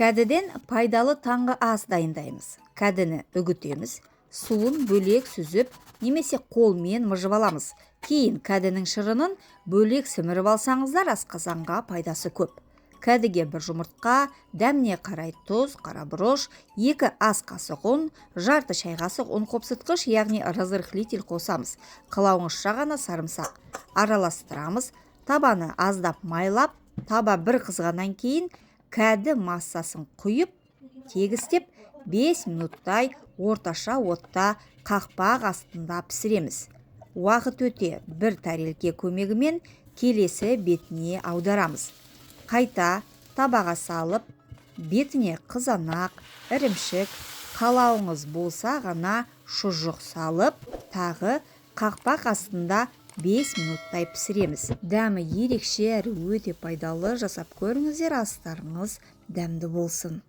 Кәдіден пайдалы таңғы ас дайындаймыз. Кәдіні үгітеміз, суын бөлек сүзіп, немесе қолмен мыжып аламыз. Кейін кәдінің шырынын бөлек сіміріп алсаңыздар, асқазанға пайдасы көп. Кәдіге бір жұмыртқа, дәміне қарай тұз, қара бұрыш, 2 ас қасық ұн, жарты шай қасық ұн қопсытқыш, яғни разрыхлитель қосамыз. Қалауыңызша ғана сарымсақ. Араластырамыз, табаны аздап майлап, таба бір қызғаннан кейін кәді массасын құйып, тегістеп 5 минуттай орташа отта қақпақ астында пісіреміз. Уақыт өте бір тәрелке көмегімен келесі бетіне аударамыз. Қайта табаға салып, бетіне қызанақ, ірімшік, қалауыңыз болса ғана шұжық салып, тағы қақпақ астында 5 минуттай пісіреміз. Дәмі ерекше әрі өте пайдалы, жасап көріңіздер, астарыңыз дәмді болсын.